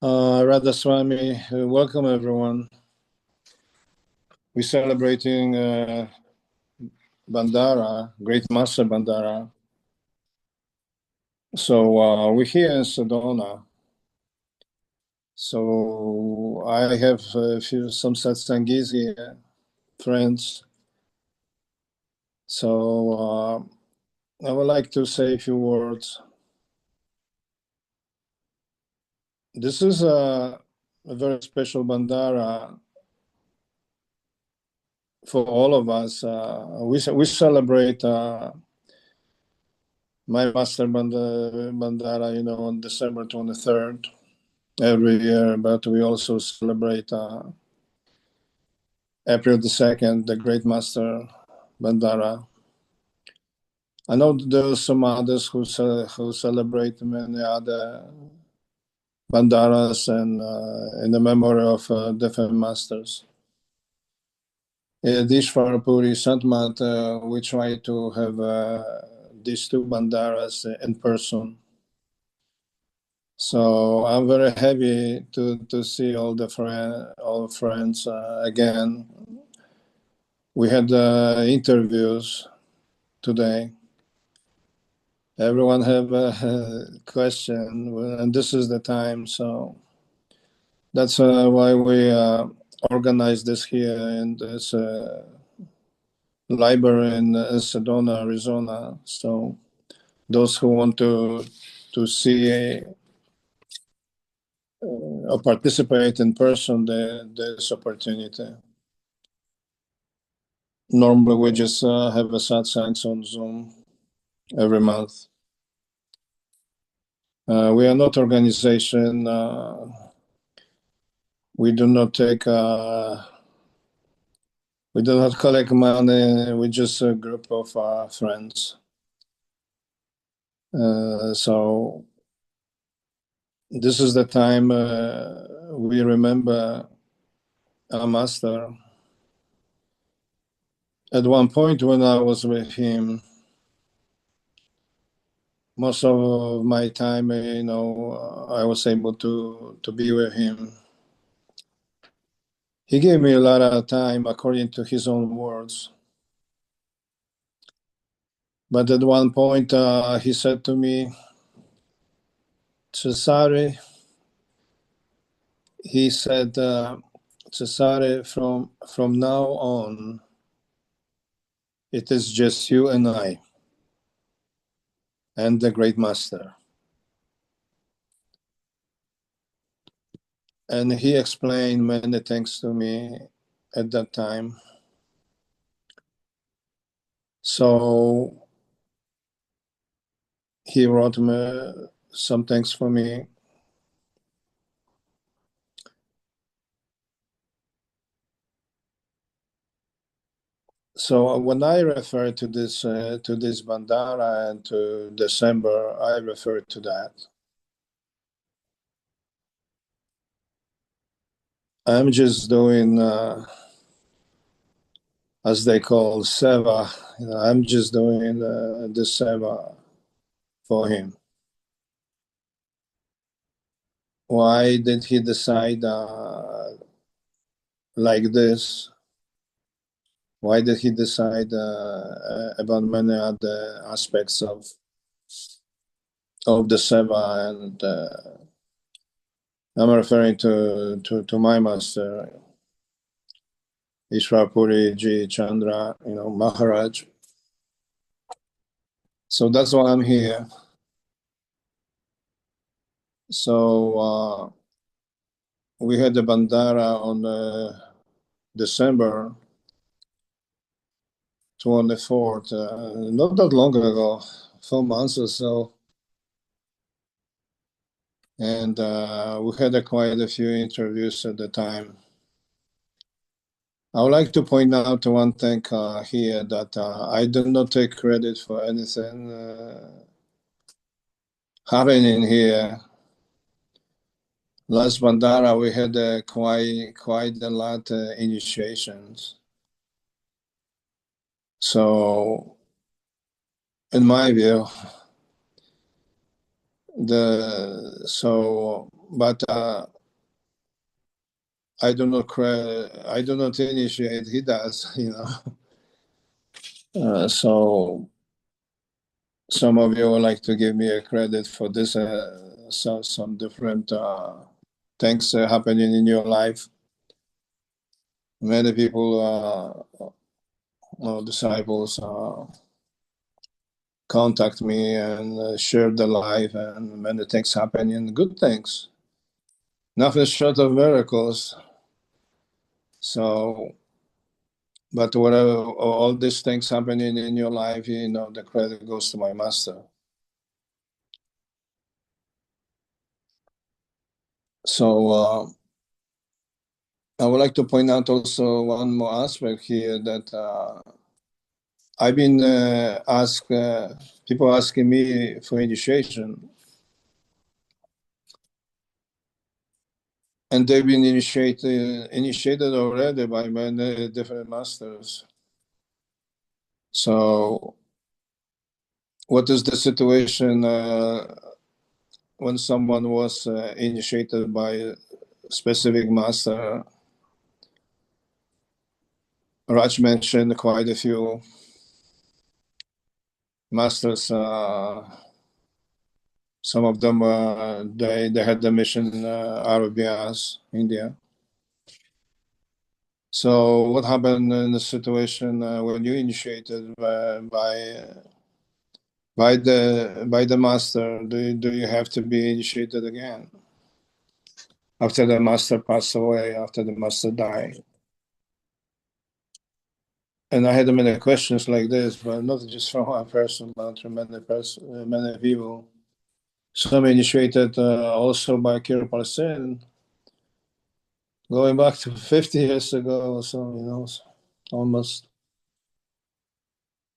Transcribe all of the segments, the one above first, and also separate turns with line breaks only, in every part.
Radhaswami, welcome everyone. We're celebrating Bhandara, Great Master Bhandara. So we're here in Sedona. So I have some satsangis here, friends. So I would like to say a few words. This is a very special Bhandara for all of us. We celebrate my Master Bhandara, on December 23rd every year, but we also celebrate April the 2nd, the Great Master Bhandara. I know there are some others who celebrate many other Bhandaras and in the memory of different masters. Ishvara Puri Santmat, we try to have these two Bhandaras in person. So I'm very happy to see all friends again. We had interviews today. Everyone have a question, and this is the time. So that's why we organized this here in this library in Sedona, Arizona. So those who want to see or participate in person, there's opportunity. Normally, we just have a satsangs on Zoom every month. We are not organization. We do not take. We do not collect money. We're just a group of friends. So this is the time we remember our master. At one point when I was with him, most of my time, I was able to be with him. He gave me a lot of time according to his own words. But at one point he said to me, Cezary, he said, Cezary, from now on, it is just you and I and the Great Master. And he explained many things to me at that time. So he wrote me some things for me. So when I refer to this Bhandara and to December, I refer to that. I'm just doing, as they call seva. I'm just doing the seva for him. Why did he decide like this? Why did he decide about many other aspects of the seva? And I'm referring to my master, Ishvara Ji Chandra, Maharaj. So that's why I'm here. So we had the Bhandara on December 24th, not that long ago, 4 months or so. And we had quite a few interviews at the time. I would like to point out one thing here, that I do not take credit for anything happening here. Last Bhandara, we had quite a lot of initiations. So, in my view, but I do not initiate. He does, so some of you would like to give me a credit for this. Some different things happening in your life. Many people, disciples, contact me and share the life, and many things happening, good things, nothing short of miracles. So, but whatever, all these things happening in your life, the credit goes to my master. So I would like to point out also one more aspect here that I've been asked, people asking me for initiation, and they've been initiated already by many different masters. So, what is the situation when someone was initiated by a specific master? Raj mentioned quite a few masters. Some of them they had the mission out of Bias, India. So, what happened in the situation when you initiated by the master? Do you have to be initiated again after the master passed away, after the master died? And I had many questions like this, but not just from one person, but from many people. Some initiated also by Kirpal Sen, going back to 50 years ago or so, almost.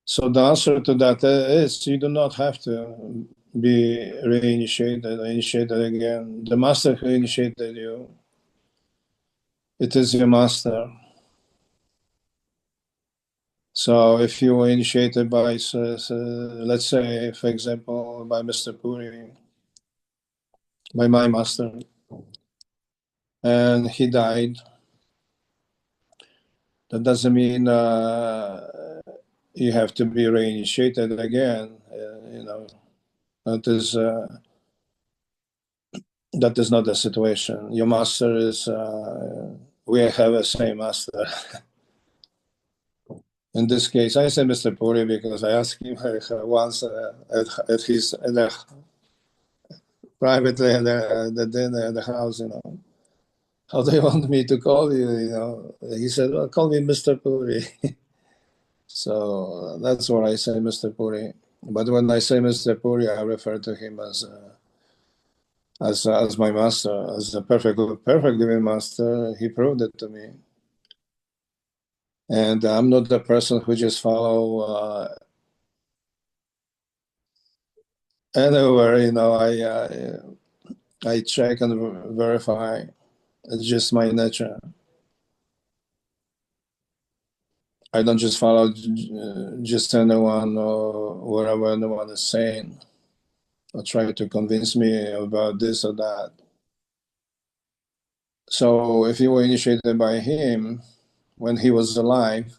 So the answer to that is you do not have to be reinitiated or initiated again. The master who initiated you, it is your master. So if you were initiated by, let's say, for example, by Mr. Puri, by my master, and he died, that doesn't mean you have to be reinitiated again. That is that is not the situation. Your master is. We have a same master. In this case, I say Mr. Puri because I asked him once at his privately at the dinner at the house, how do you want me to call you? He said, well, call me Mr. Puri. So that's what I say, Mr. Puri. But when I say Mr. Puri, I refer to him as my master, as a perfect living master. He proved it to me. And I'm not the person who just follow anywhere. I check and verify. It's just my nature. I don't just follow just anyone or whatever anyone is saying, or try to convince me about this or that. So if you were initiated by him when he was alive,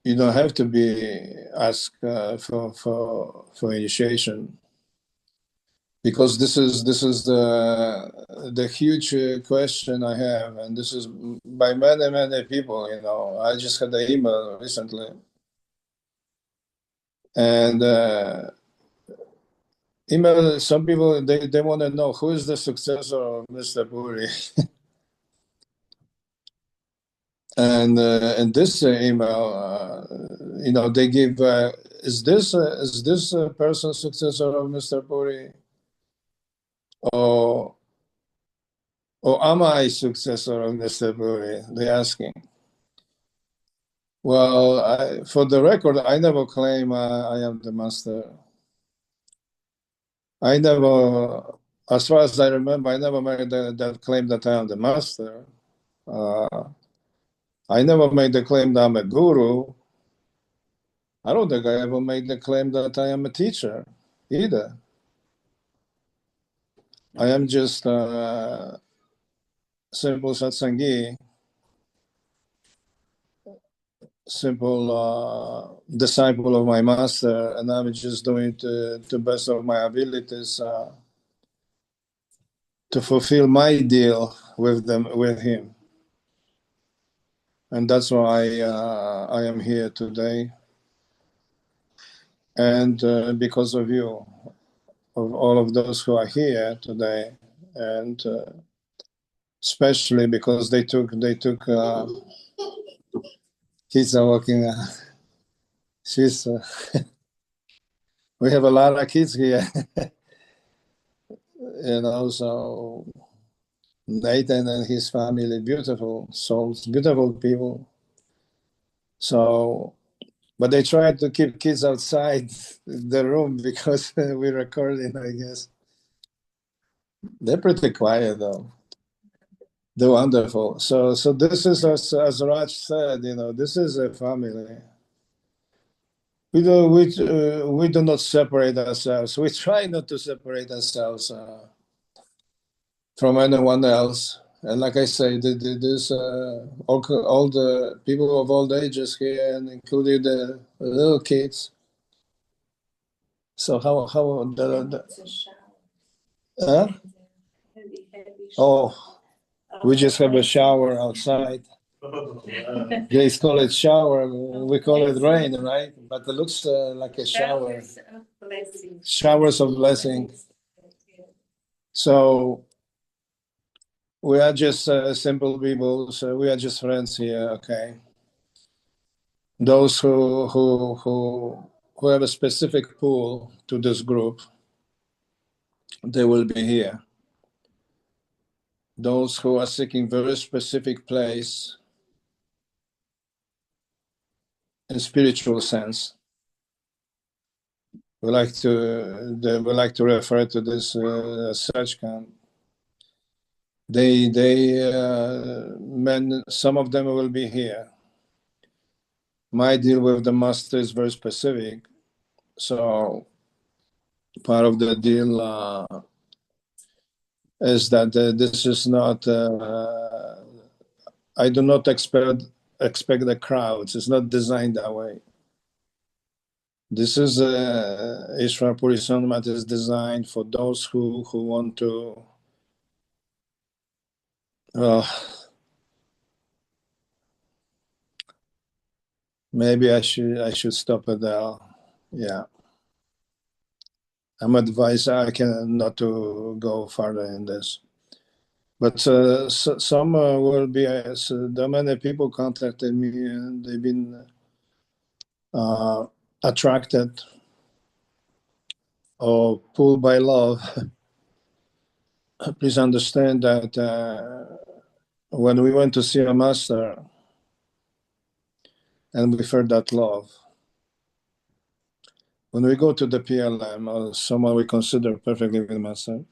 you don't have to be asked for initiation, because this is the huge question I have, and this is by many people. I just had an email recently, and email. Some people they want to know who is the successor of Mr. Puri, and in this email, they give. Is this person successor of Mr. Puri, or am I successor of Mr. Puri? They're asking. Well, for the record, I never claim I am the master. I never, as far as I remember, I never made that claim that I am the master. I never made the claim that I'm a guru. I don't think I ever made the claim that I am a teacher either. I am just simple satsangi, simple disciple of my master, and I'm just doing to the best of my abilities to fulfill my deal with him. And that's why I am here today. And because of you, of all of those who are here today, and especially because they took kids are walking. She's we have a lot of kids here, so Nathan and his family, beautiful souls, beautiful people. So, but they try to keep kids outside the room because we're recording, I guess. They're pretty quiet though. They're wonderful. So this is, as Raj said, this is a family. We do not separate ourselves. We try not to separate ourselves from anyone else. And like I say, there's all the people of all ages here, and including the little kids. So how huh? Oh, we just have a shower outside. They call it shower. We call it rain, right? But it looks like a shower. Showers of blessing. So we are just simple people. So we are just friends here. Okay. Those who have a specific pull to this group, they will be here. Those who are seeking very specific place in spiritual sense, they would like to refer to this search camp. Some of them will be here. My deal with the master is very specific, so part of the deal is that this is not. I do not expect the crowds. It's not designed that way. This is Ishwar Puri Sanmat is designed for those who want to. Maybe I should stop it there. Yeah, I'm advised I can not to go further in this. But some will be. There many people contacted me, and they've been attracted or pulled by love. Please understand that when we went to see a master and we felt that love, when we go to the PLM or someone we consider perfectly with master,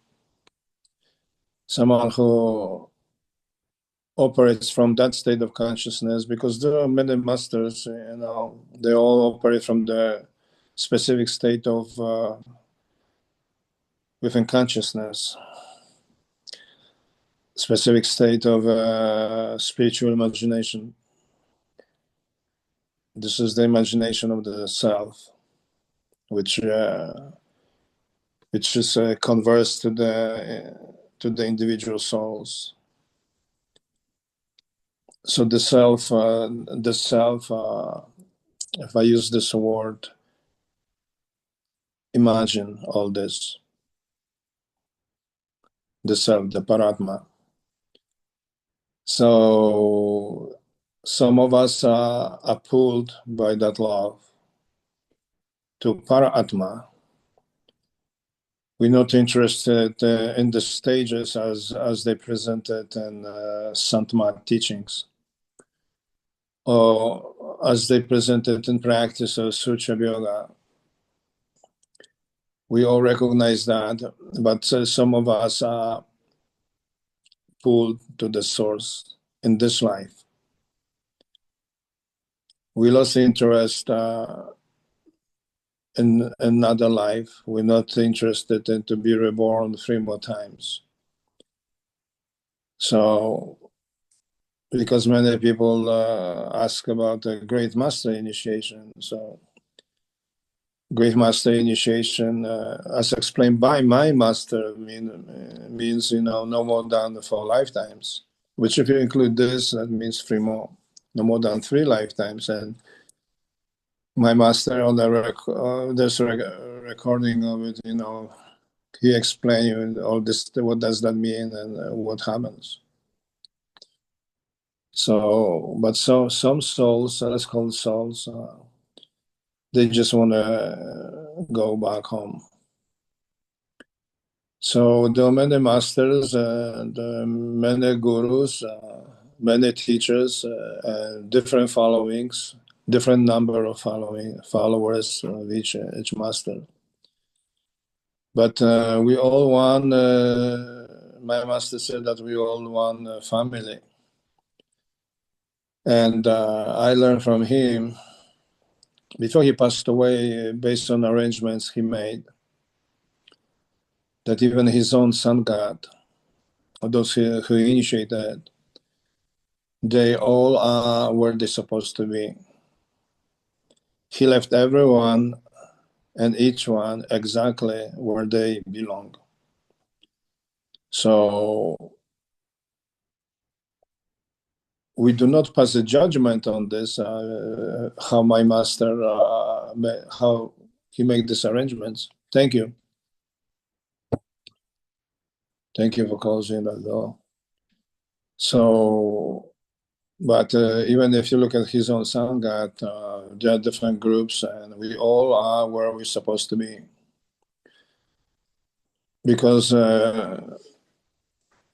someone who operates from that state of consciousness, because there are many masters, they all operate from the specific state of within consciousness, specific state of spiritual imagination. This is the imagination of the self, which is converse to the individual souls. So the self, if I use this word, imagine all this. The self, the Paratma. So some of us are pulled by that love to Paratma. We're not interested in the stages as they presented in Santmat teachings, or as they presented in practice of Sutra Yoga. We all recognize that, but some of us are pulled to the source in this life. We lost interest in another life. We're not interested in to be reborn 3 more times. So, because many people ask about the Great Master initiation. So, Great Master initiation, as explained by my master, means no more than 4 lifetimes. Which, if you include this, that means 3 more, no more than 3 lifetimes. And my master on the there's a recording of it. He explained all this. What does that mean, and what happens? So, but some souls, let's call it souls, they just want to go back home. So there are many masters, many gurus, many teachers, different followings, different number of followers of each master. But we all one. My master said that we all one family, and I learned from him before he passed away, based on arrangements he made, that even his own sun god, or those who initiated, they all are where they're supposed to be. He left everyone and each one exactly where they belong. So we do not pass a judgment on this, how my master, how he made these arrangements. Thank you. Thank you for closing that door. So, but even if you look at his own Sangha, there are different groups, and we all are where we're supposed to be. Because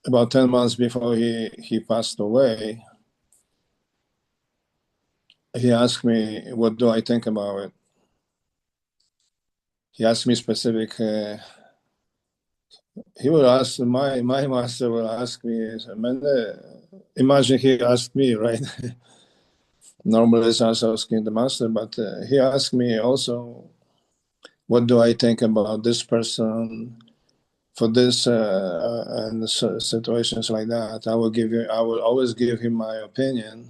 about 10 months before he passed away, he asked me, what do I think about it? He asked me specific, he will ask, my master will ask me, imagine he asked me, right? Normally it's us asking the master, but he asked me also, what do I think about this person for this and situations like that? I will always give him my opinion.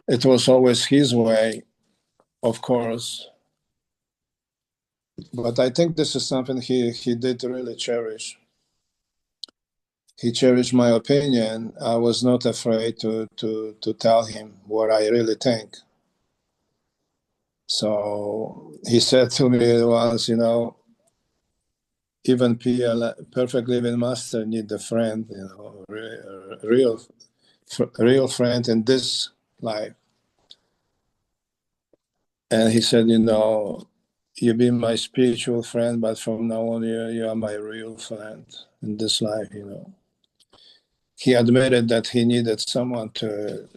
It was always his way, of course, but I think this is something he did really cherish. He cherished my opinion. I was not afraid to tell him what I really think. So he said to me once, even perfect living master need a friend, real friend in this life. And he said, you've been my spiritual friend, but from now on, you are my real friend in this life. He admitted that he needed someone to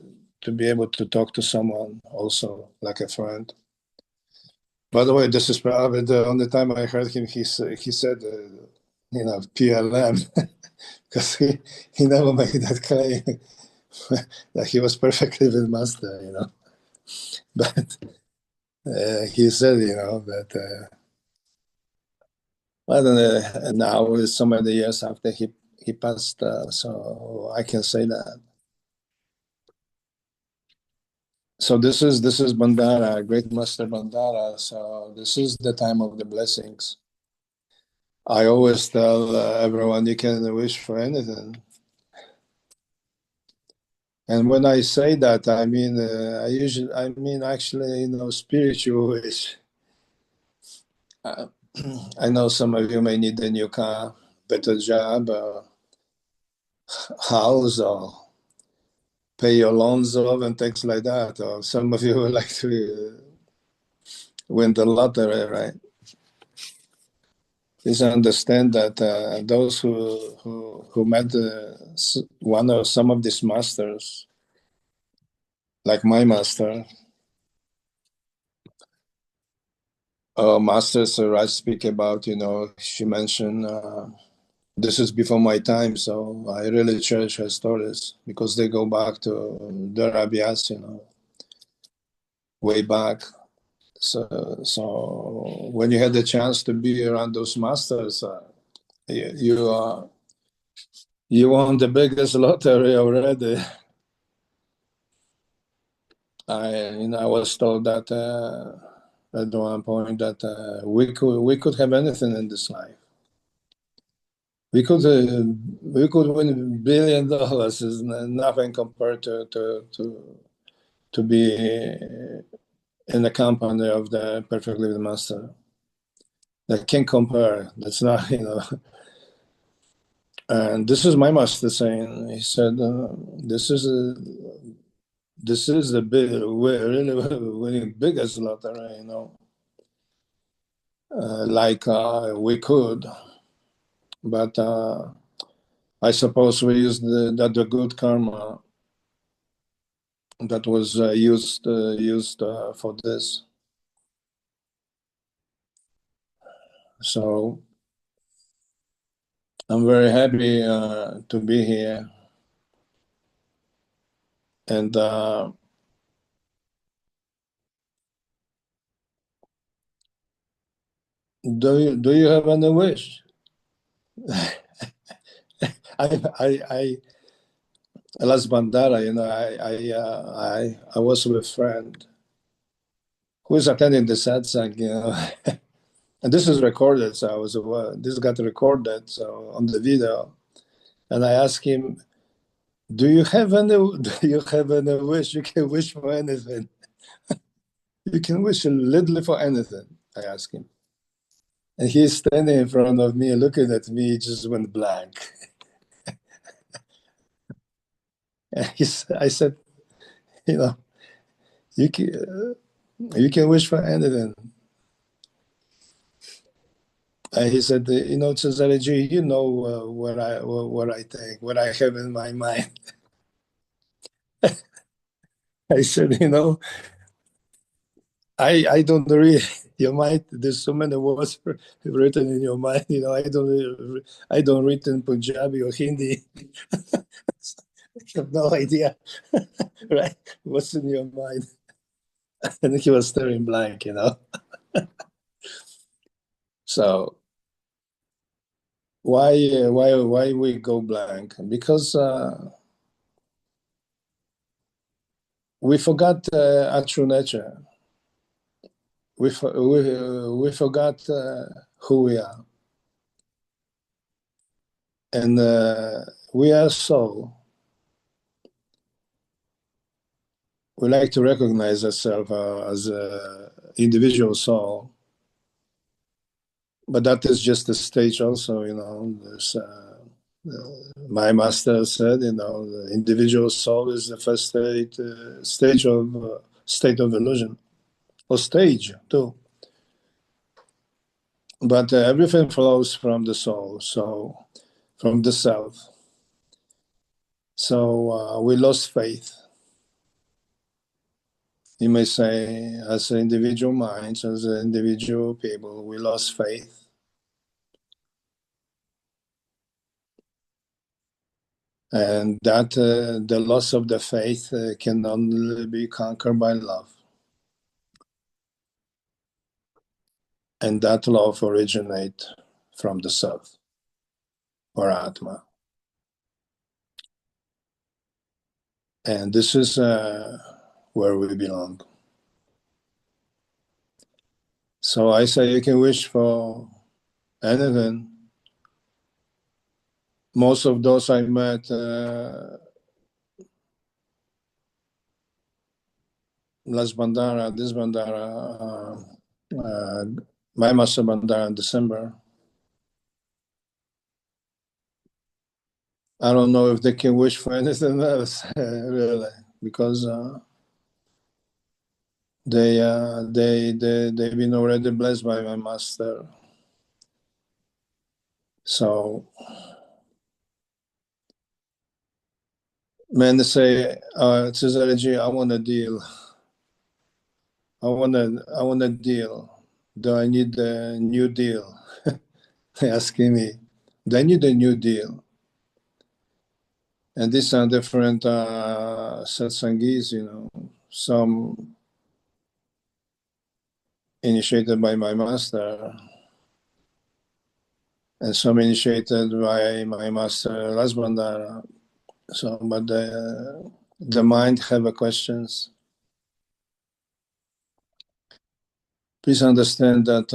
be able to talk to someone also like a friend. By the way, this is probably the only time I heard him. He said, PLM, because he never made that claim that he was perfectly with master. But he said, that I don't know. Now it's so many years after he passed, so I can say that. So this is Bhandara, Great Master Bhandara. So this is the time of the blessings. I always tell everyone you can wish for anything. And when I say that, I mean actually, spiritual wish. I know some of you may need a new car, better job, house, or pay your loans off and things like that. Or some of you would like to win the lottery, right? Please understand that those who met one or some of these masters, like my master, masters I speak about, she mentioned, this is before my time, so I really cherish her stories because they go back to the Rabias, way back. So when you had the chance to be around those masters, you You won the biggest lottery already. I was told that at one point that we could have anything in this life. We could win $1 billion. Is nothing compared to be in the company of the perfect living master. That can't compare. That's not. And this is my master saying. He said, "This is the big, really winning biggest lottery. Like we could, but I suppose we used the good karma that was used for this. So I'm very happy to be here, and do you have any wish? I last Bhandara, I was with a friend who is attending the satsang. And this is recorded, so this got recorded, so on the video, and I asked him, Do you have any wish? You can wish for anything. You can wish literally for anything, I asked him. And he's standing in front of me, looking at me, just went blank. I said, you know, you can wish for anything. And he said, Cezary, you know what I think, what I have in my mind. I said, I don't read your mind. There's so many words written in your mind. I don't read in Punjabi or Hindi. I have no idea, right? What's in your mind? And he was staring blank. So why we go blank? Because we forgot our true nature. We forgot who we are, and we are soul. We like to recognize ourselves as an individual soul, but that is just a stage. Also, there's, my master said, the individual soul is the first state of illusion, or stage too. But everything flows from the soul, so from the self. So we lost faith. You may say, as individual minds, as individual people, we lost faith. And that the loss of the faith can only be conquered by love. And that love originates from the self, or Atma. And this is where we belong. So I say you can wish for anything. Most of those I met last Bhandara, this Bhandara, my Master Bhandara in December. I don't know if they can wish for anything else, really, because they've been already blessed by my master. So men say, Cezary, I want a deal. I want a deal. Do I need a new deal? They're asking me, do I need a new deal? And these are different satsangis, some initiated by my master, and some initiated by my master Ras Bhandara. So, but the mind have a questions. Please understand that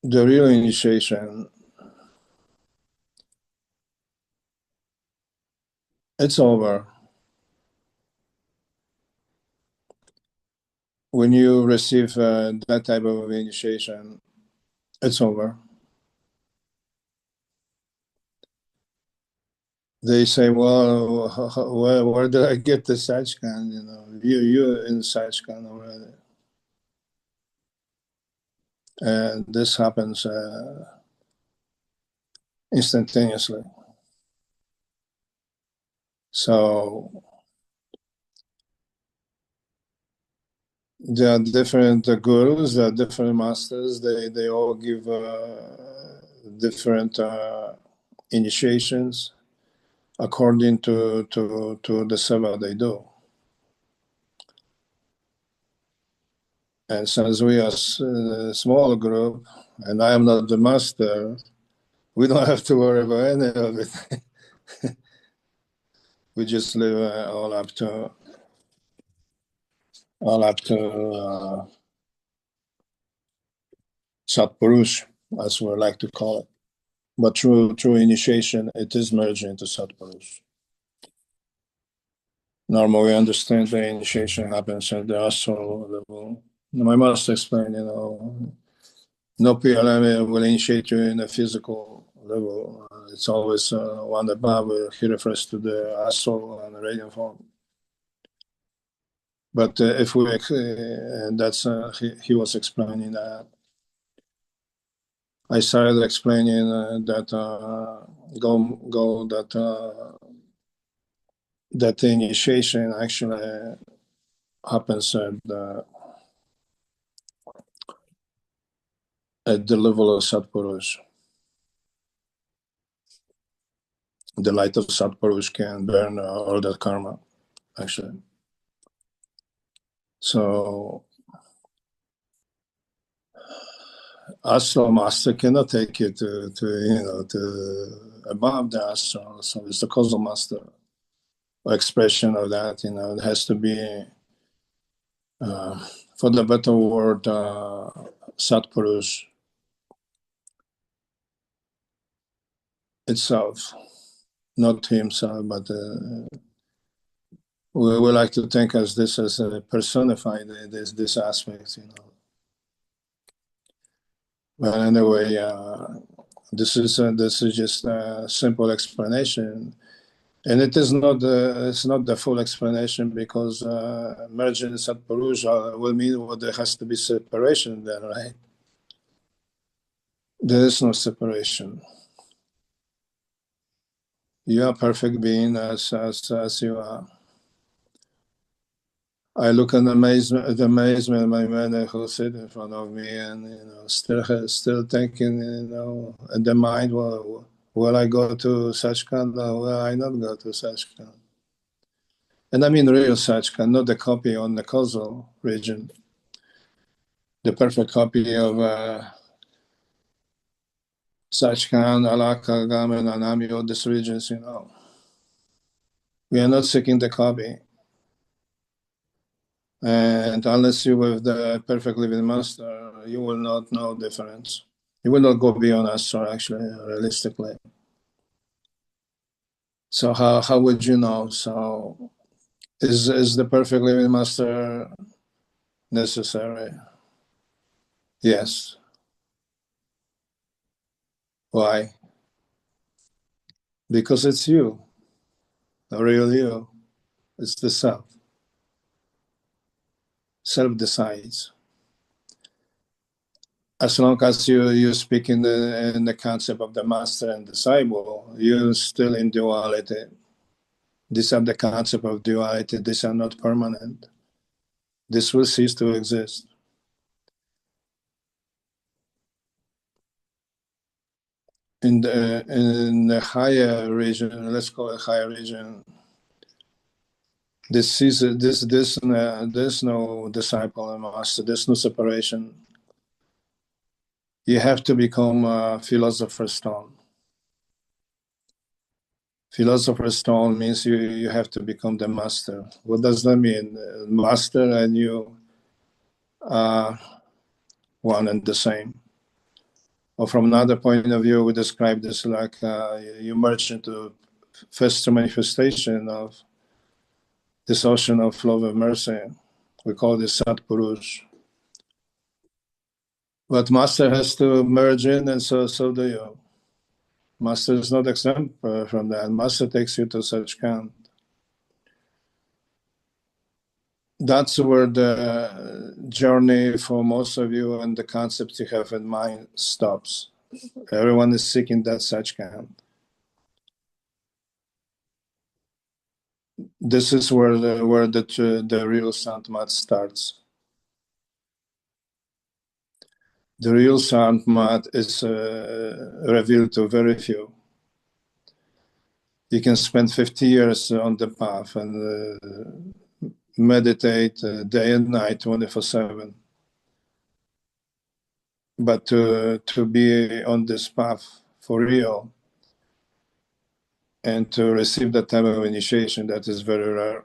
the real initiation, it's over. When you receive that type of initiation, it's over. They say, well, where did I get the Sachkan? You know, you're in Sachkan already. And this happens instantaneously. So there are different gurus, there are different masters. They all give different initiations according to the seva they do. And since we are a small group, and I am not the master, we don't have to worry about any of it. We just leave all up to Satpurush, as we like to call it. But through initiation, it is merging into Satpurush. Normally, we understand the initiation happens at the astral level. My master explained, no PLM will initiate you in a physical level. It's always one above. He refers to the astral and the radiant form. But if we, that's he was explaining that. I started explaining that that the initiation actually happens at the level of Satpurush. The light of Satpurush can burn all that karma, actually. So astral master cannot take you to above the astral. So it's the causal master expression of that. It has to be, for the better word, Satpurush itself, not himself, but we like to think as this as personified this aspect. But anyway, this is just a simple explanation, and it is not it's not the full explanation, because merging Satpurusha will mean there has to be separation there, right? There is no separation. You are a perfect being as you are. I look in amazement at my man who sit in front of me, and still thinking, in the mind, well, will I go to Sachkhand or will I not go to Sachkhand? And I mean real Sachkhand, not the copy on the causal region, the perfect copy of Sachkhand, Alaka, Gam, and Anami, all these regions. We are not seeking the copy. And unless you with the perfect living master, you will not know difference. You will not go beyond astral, actually, realistically. So how would you know? So is the perfect living master necessary? Yes. Why? Because it's you, the real you. It's the self. Self decides. As long as you speak in the concept of the master and disciple, you're still in duality. These are the concept of duality. These are not permanent. This will cease to exist. In the higher region, let's call it higher region, there's no disciple and master. There's no separation. you have to become a philosopher's stone. Philosopher's stone means you have to become the master. What does that mean? Master and you are one and the same. Or from another point of view, we describe this like you merge into first manifestation of this ocean of love and mercy. We call this Sat Purush. But master has to merge in, and so do you. Master is not exempt from that. Master takes you to such count. That's where the journey for most of you and the concepts you have in mind stops. Everyone is seeking that such count. This is where the real Santmat starts. The real Santmat is revealed to very few. You can spend 50 years on the path and meditate day and night, 24/7. But to be on this path for real and to receive that type of initiation, that is very rare.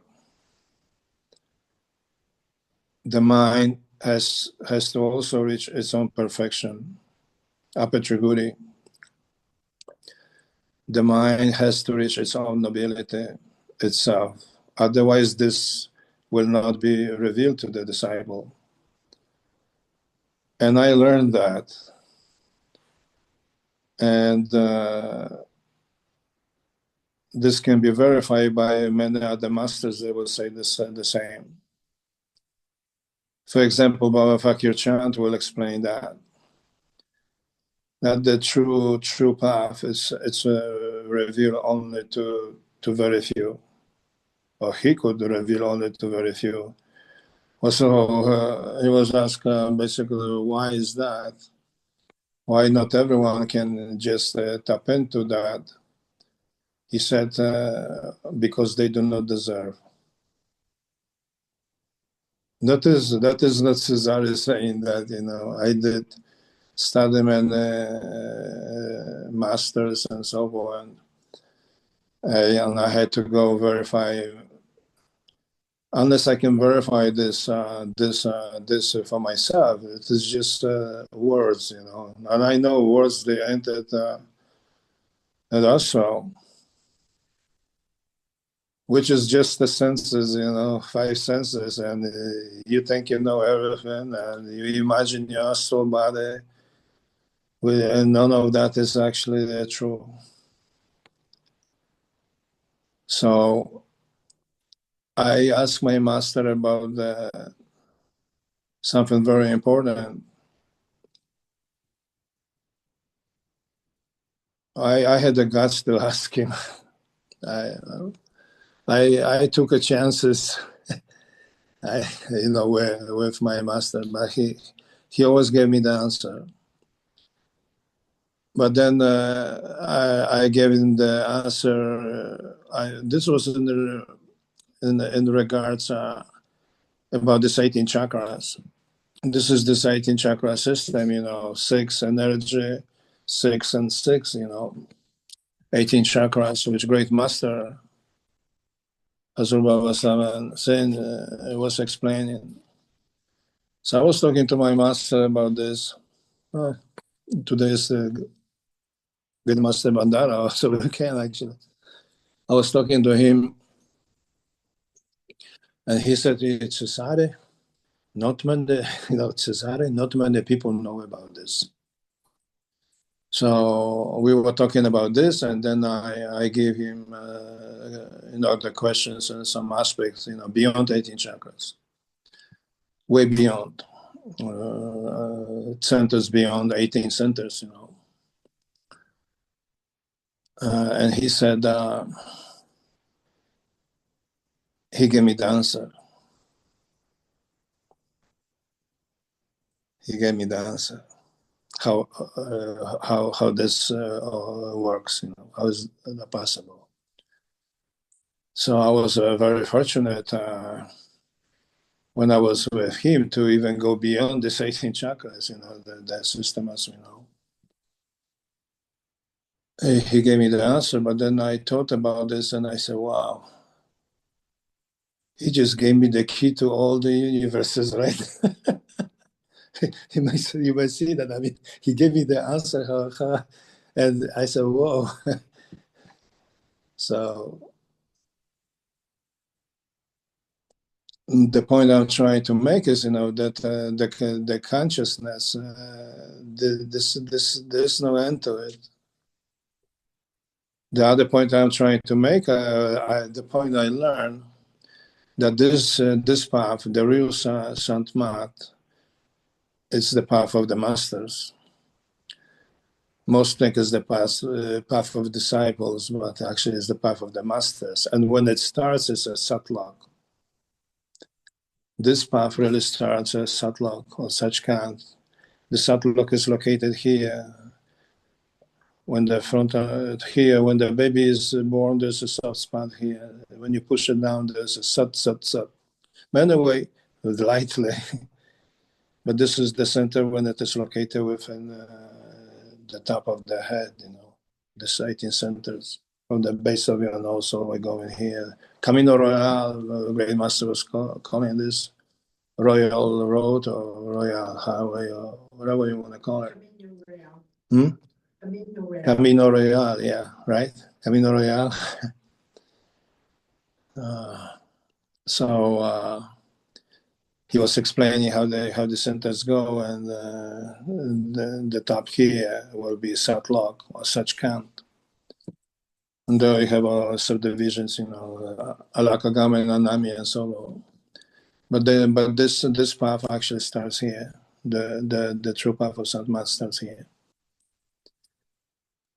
The mind has to also reach its own perfection, apatriguri. The mind has to reach its own nobility itself. Otherwise, this will not be revealed to the disciple. And I learned that. And this can be verified by many other masters. They will say the same. For example, Baba Fakir Chand will explain that the true path it's revealed only to very few, or he could reveal only to very few. Also, he was asked basically, why is that? Why not everyone can just tap into that? He said, because they do not deserve. That is not Cezary saying that, I did study many masters and so on, and I had to go verify. Unless I can verify this for myself, it is just words, And I know words they entered and also, which is just the senses, 5 senses, and you think you know everything, and you imagine your astral body, and none of that is actually true. So I asked my master about something very important. I had the guts to ask him. I took a chances, with my master, but he always gave me the answer. But then I gave him the answer. This was in regards about the 18 chakras. This is this 18 chakra system, 6 energy, 6 and 6, 18 chakras, which great master Hazur Baba Sawan Singh was explaining. So I was talking to my master about this. Today is good master Bhandara, so we can actually. I was talking to him, and he said, Cezary, not many, Cezary, not many people know about this. So we were talking about this, and then I gave him, the questions and some aspects, beyond 18 chakras, way beyond, centers beyond 18 centers, and he said, he gave me the answer. He gave me the answer. How this works, how is that possible? So I was very fortunate when I was with him to even go beyond the 18 chakras, the system, as we know. he gave me the answer, but then I thought about this and I said, wow, he just gave me the key to all the universes, right? you might see that. I mean, he gave me the answer, and I said, whoa. So the point I'm trying to make is, that the consciousness, there's no end to it. The other point I'm trying to make, the point I learned, that this path, the real Sant Mat, is the path of the masters. Most think it's the path of disciples, but actually it's the path of the masters. And when it starts, it's a satlok. This path really starts as satlok or Sachkhand. The satlok is located here. When when the baby is born, there's a soft spot here. When you push it down, there's a sat. By the way, lightly, but this is the center when it is located within the top of the head, the 18 centers. From the base of your nose all the way going here. Camino Royal, the Great Master was calling this Royal Road or Royal Highway or whatever you want to call it. Hmm? Camino Royal, yeah, right? Camino Royal. So he was explaining how the centers go, and the top here will be Satlok or Sachkhand. And there you have subdivisions, Alakagama and Anami and so on. But this path actually starts here. The true path of Sant Mat starts here.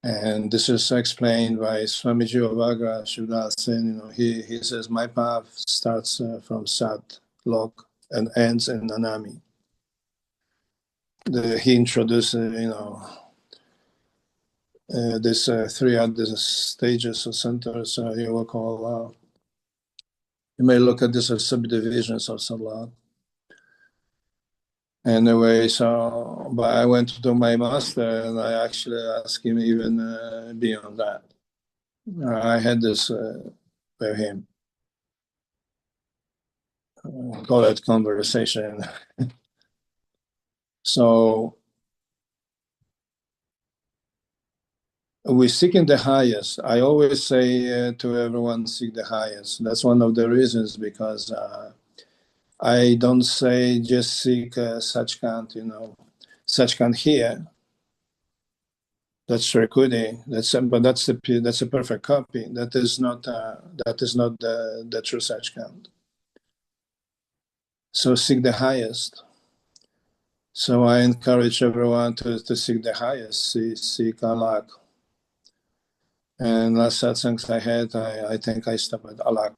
And this is explained by Swamiji Ovagra Shivdas Sen. He says, my path starts from Sat Lok and ends in Anami. He introduced, this 3 other stages or centers. You will call. You may look at this as subdivisions of Salat. Anyway, but I went to my master and I actually asked him even beyond that. I had this with him, call it conversation. So we seeking the highest. I always say to everyone, seek the highest. That's one of the reasons, because I don't say just seek Sachkhand, Sachkhand here. That's Shrekudi. But that's a perfect copy. That is not the true Sachkhand. So seek the highest. So I encourage everyone to seek the highest, seek Alak. And last satsangs I had, I think I stopped at Alak.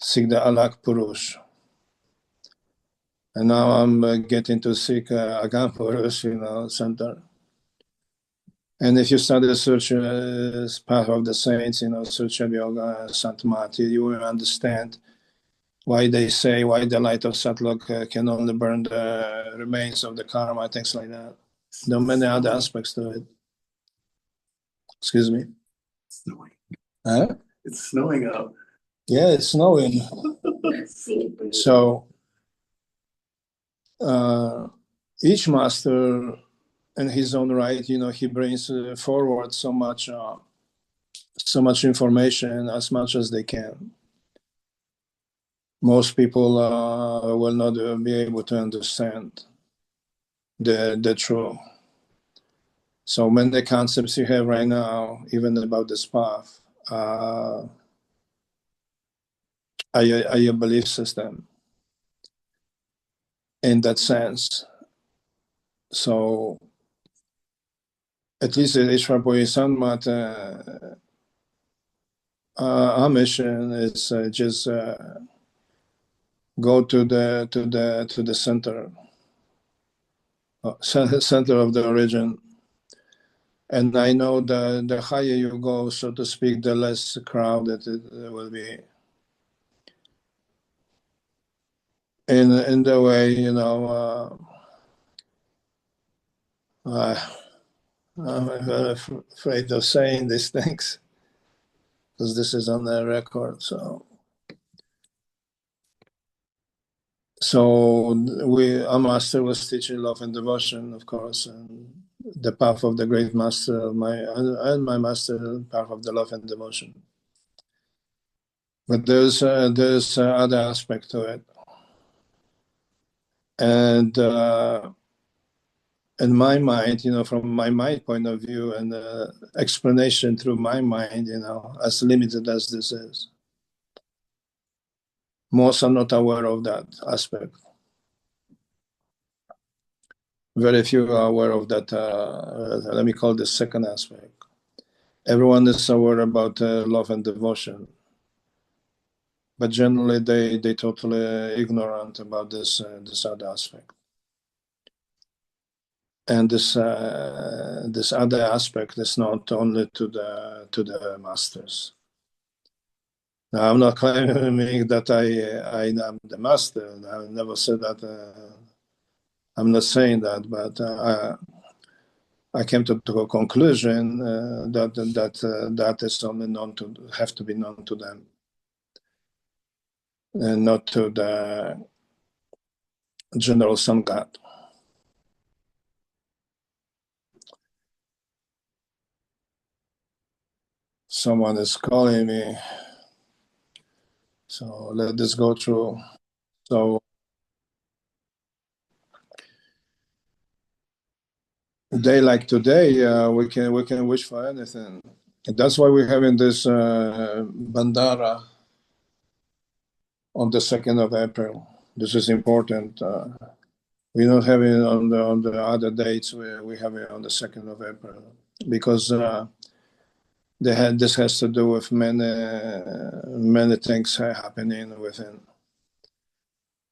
Seek the Alak Purush. And now I'm getting to seek Agam Purush, center. And if you study the Sutra as part of the saints, Sutra Yoga, Santamati, you will understand why they say, why the light of Satlok can only burn the remains of the karma, things like that. There are many other aspects to it. Excuse me?
It's snowing.
Huh?
It's snowing out.
Yeah, it's snowing. So each master in his own right, he brings forward so much information as much as they can. Most people will not be able to understand the truth. So many concepts you have right now, even about this path, are your belief system in that sense. So at least at Ishwarpuri Sanmat, our mission is just go to the center of the origin. And I know the higher you go, so to speak, the less crowded it will be. In the way, I'm very afraid of saying these things because this is on the record. So our master was teaching love and devotion, of course, and the path of the great master, my master, path of the love and devotion. But there's other aspect to it, and in my mind, from my mind point of view, and explanation through my mind, as limited as this is, most are not aware of that aspect. Very few are aware of that. Let me call this second aspect. Everyone is aware about love and devotion, but generally they totally ignorant about this other aspect. And this other aspect is not only to the masters. Now, I'm not claiming that I am the master. I never said that. I'm not saying that, but I came to a conclusion that is only have to be known to them, and not to the general Sangat. Someone is calling me, so let this go through. So a day like today, we can wish for anything. And that's why we're having this Bhandara on the 2nd of April. This is important. We don't have it on the other dates. We have it on the 2nd of April because this has to do with many things happening within.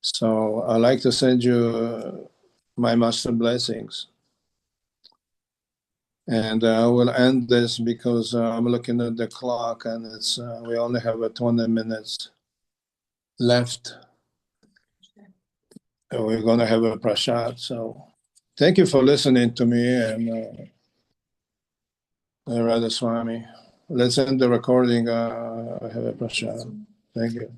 So I'd like to send you my master blessings. And I will end this because I'm looking at the clock and it's we only have 20 minutes left. And we're going to have a prasad. So thank you for listening to me and Radha Swami. Let's end the recording. I have a prasad. Thank you.